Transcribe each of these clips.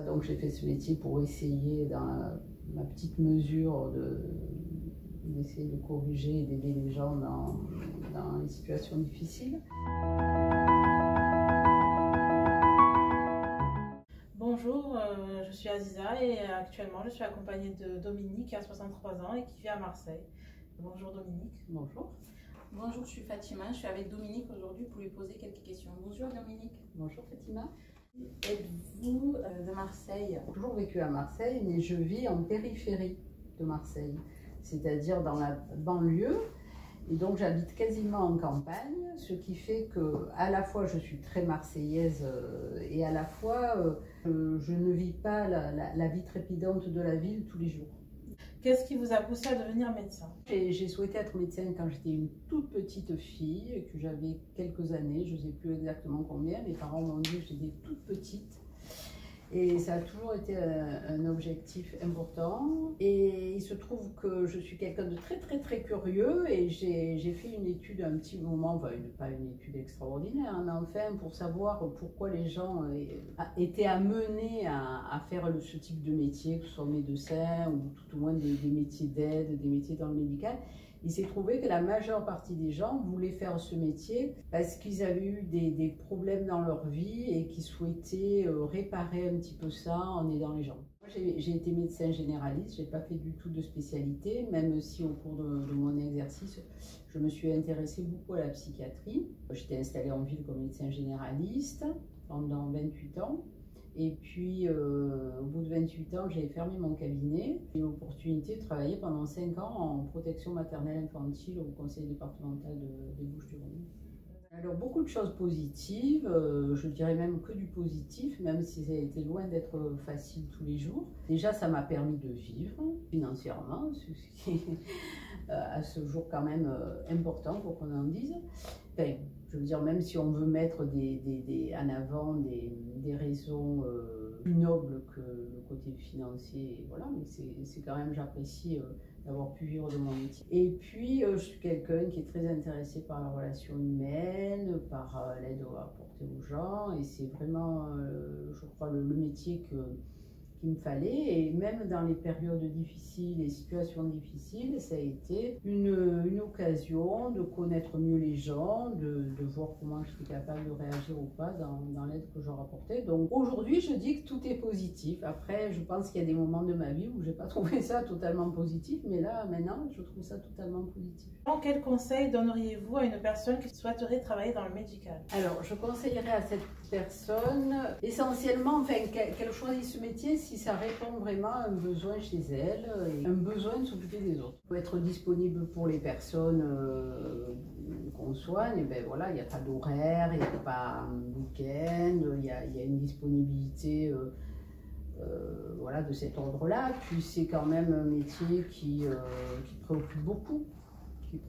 Donc j'ai fait ce métier pour essayer, dans ma petite mesure, d'essayer de corriger et d'aider les gens dans les situations difficiles. Bonjour, je suis Aziza et actuellement je suis accompagnée de Dominique qui a 63 ans et qui vit à Marseille. Bonjour Dominique. Bonjour. Bonjour, je suis Fatima, je suis avec Dominique aujourd'hui pour lui poser quelques questions. Bonjour Dominique. Bonjour Fatima. Êtes-vous de Marseille? J'ai toujours vécu à Marseille, mais je vis en périphérie de Marseille, c'est-à-dire dans la banlieue. Et donc j'habite quasiment en campagne, ce qui fait que à la fois je suis très marseillaise et à la fois je ne vis pas la vie trépidante de la ville tous les jours. Qu'est-ce qui vous a poussé à devenir médecin? J'ai souhaité être médecin quand j'étais une toute petite fille, que j'avais quelques années, je ne sais plus exactement combien. Mes parents m'ont dit que j'étais toute petite. Et ça a toujours été un objectif important. Et il se trouve que je suis quelqu'un de très curieux et j'ai fait une étude un petit moment, enfin pas une étude extraordinaire, mais enfin pour savoir pourquoi les gens étaient amenés à faire ce type de métier, que ce soit médecin ou tout au moins des métiers d'aide, des métiers dans le médical. Il s'est trouvé que la majeure partie des gens voulaient faire ce métier parce qu'ils avaient eu des problèmes dans leur vie et qu'ils souhaitaient réparer un petit peu ça en aidant les gens. J'ai été médecin généraliste, je n'ai pas fait du tout de spécialité, même si au cours de mon exercice, je me suis intéressée beaucoup à la psychiatrie. J'étais installée en ville comme médecin généraliste pendant 28 ans. Et puis, au bout de 28 ans, j'ai fermé mon cabinet. J'ai eu l'opportunité de travailler pendant 5 ans en protection maternelle infantile au conseil départemental des Bouches-du-Rhône. Alors, beaucoup de choses positives, je dirais même que du positif, même si ça a été loin d'être facile tous les jours. Déjà, ça m'a permis de vivre financièrement, ce qui est à ce jour quand même important pour qu'on en dise. Enfin, je veux dire, même si on veut mettre en avant des raisons plus nobles que le côté financier, voilà, mais c'est quand même, j'apprécie d'avoir pu vivre de mon métier. Et puis, je suis quelqu'un qui est très intéressé par la relation humaine, par l'aide apportée aux gens, et c'est vraiment, je crois, le métier qu'il me fallait. Et même dans les périodes difficiles, les situations difficiles, ça a été une occasion de connaître mieux les gens, de voir comment je suis capable de réagir ou pas dans l'aide que je leur apportais. Donc aujourd'hui, je dis que tout est positif. Après, je pense qu'il y a des moments de ma vie où je n'ai pas trouvé ça totalement positif, mais là, maintenant, je trouve ça totalement positif. Quel conseil donneriez-vous à une personne qui souhaiterait travailler dans le médical? Alors, je conseillerais à cette personne, essentiellement, enfin, qu'elle choisisse ce métier si ça répond vraiment à un besoin chez elle, et un besoin de s'occuper des autres. Il faut être disponible pour les personnes qu'on soigne, et ben voilà, il n'y a pas d'horaire, il n'y a pas un week-end, il y a une disponibilité voilà, de cet ordre-là. Puis c'est quand même un métier qui préoccupe beaucoup.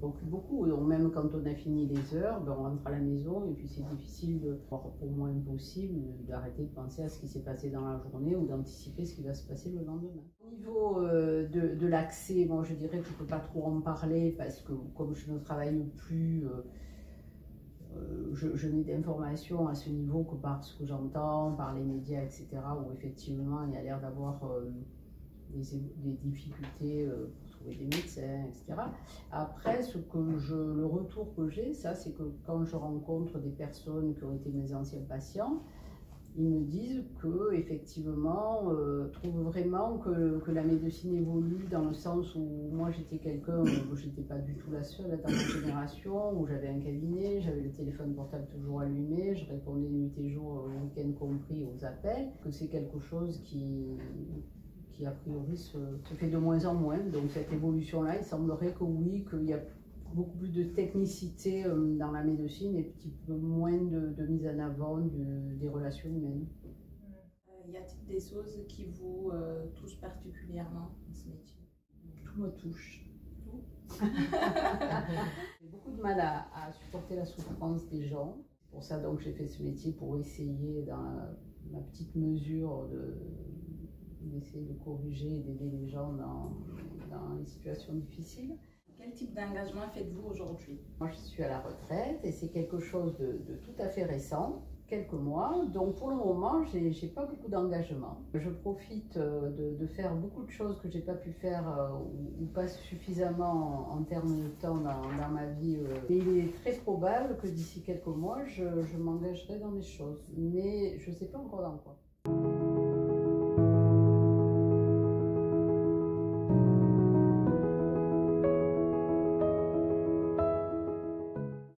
Donc même quand on a fini les heures, ben on rentre à la maison et puis c'est difficile, voire au moins impossible, d'arrêter de penser à ce qui s'est passé dans la journée ou d'anticiper ce qui va se passer le lendemain. Au niveau de l'accès, bon, je dirais que je ne peux pas trop en parler parce que comme je ne travaille plus, je n'ai d'informations à ce niveau que par ce que j'entends, par les médias, etc., où effectivement il y a l'air d'avoir des difficultés pour trouver des médecins, etc. Après, le retour que j'ai, ça, c'est que quand je rencontre des personnes qui ont été mes anciens patients, ils me disent que effectivement, trouvent vraiment que la médecine évolue dans le sens où moi j'étais quelqu'un, j'étais pas du tout la seule dans ma génération, où j'avais un cabinet, j'avais le téléphone portable toujours allumé, je répondais nuit et jour, week-end compris, aux appels, que c'est quelque chose qui a priori se fait de moins en moins. Donc cette évolution-là, il semblerait que oui, qu'il y a beaucoup plus de technicité dans la médecine et un petit peu moins de mise en avant des relations humaines. Y a-t-il des choses qui vous touchent particulièrement dans ce métier? Tout me touche. Tout. J'ai beaucoup de mal à supporter la souffrance des gens. Pour ça, donc, j'ai fait ce métier pour essayer, dans ma petite mesure, d'essayer de corriger et d'aider les gens dans les situations difficiles. Quel type d'engagement faites-vous aujourd'hui? Moi, je suis à la retraite et c'est quelque chose de tout à fait récent. quelques mois. Donc pour le moment, j'ai pas beaucoup d'engagement. Je profite de faire beaucoup de choses que j'ai pas pu faire ou pas suffisamment en termes de temps dans ma vie. Et il est très probable que d'ici quelques mois, je m'engagerai dans des choses. Mais je sais pas encore dans quoi.